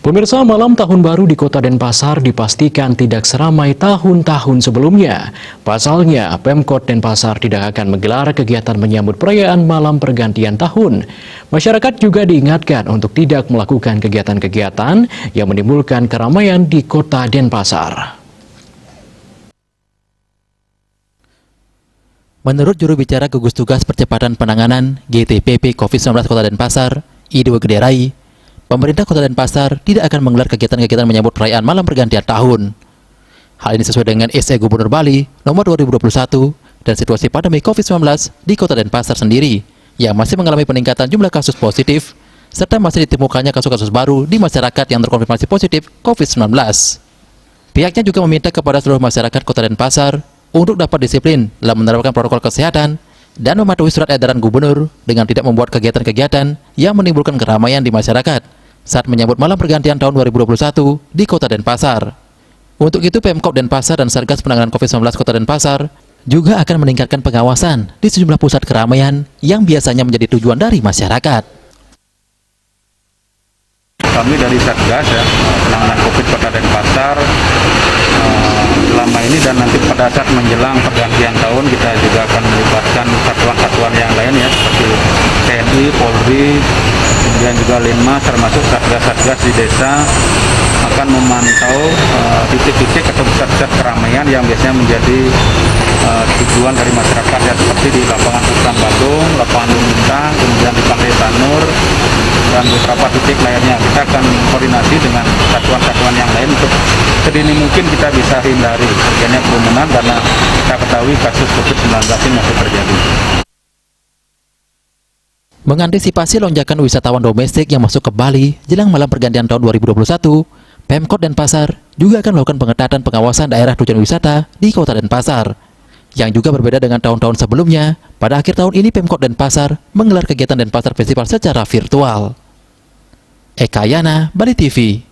Pemirsa, malam tahun baru di Kota Denpasar dipastikan tidak seramai tahun-tahun sebelumnya. Pasalnya, Pemkot Denpasar tidak akan menggelar kegiatan menyambut perayaan malam pergantian tahun. Masyarakat juga diingatkan untuk tidak melakukan kegiatan-kegiatan yang menimbulkan keramaian di Kota Denpasar. Menurut juru bicara Gugus Tugas Percepatan Penanganan GTPP COVID-19 Kota Denpasar, Ido Gederai, pemerintah Kota Denpasar tidak akan menggelar kegiatan-kegiatan menyambut perayaan malam pergantian tahun. Hal ini sesuai dengan SE Gubernur Bali nomor 2021 dan situasi pandemi COVID-19 di Kota Denpasar sendiri yang masih mengalami peningkatan jumlah kasus positif serta masih ditemukannya kasus-kasus baru di masyarakat yang terkonfirmasi positif COVID-19. Pihaknya juga meminta kepada seluruh masyarakat Kota Denpasar untuk dapat disiplin dalam menerapkan protokol kesehatan dan mematuhi surat edaran gubernur dengan tidak membuat kegiatan-kegiatan yang menimbulkan keramaian di masyarakat saat menyambut malam pergantian tahun 2021 di Kota Denpasar. Untuk itu, Pemkot Denpasar dan Satgas Penanganan COVID-19 Kota Denpasar juga akan meningkatkan pengawasan di sejumlah pusat keramaian yang biasanya menjadi tujuan dari masyarakat. Kami dari Satgas Penanganan COVID Kota Denpasar selama ini dan nanti pada saat menjelang pergantian tahun kita juga akan melibatkan satuan-satuan yang lain ya seperti TNI, Polri, kemudian juga Linmas termasuk satgas-satgas di desa akan memantau titik-titik atau pusat-pusat keramaian yang biasanya menjadi tujuan dari masyarakat ya seperti di lapangan Sultan Badung, lapangan Bintang, kemudian di Pantai Sanur dan beberapa titik lainnya. Kita akan koordinasi dengan satuan-satuan yang lain untuk sedini mungkin kita bisa hindari terjadinya kerumunan karena kita ketahui kasus COVID-19 ini masih terjadi. Mengantisipasi lonjakan wisatawan domestik yang masuk ke Bali jelang malam pergantian tahun 2021, Pemkot Denpasar juga akan melakukan pengetatan pengawasan daerah tujuan wisata di Kota Denpasar. Yang juga berbeda dengan tahun-tahun sebelumnya, pada akhir tahun ini Pemkot Denpasar menggelar kegiatan Denpasar Festival secara virtual. Eka Yana, Bali TV.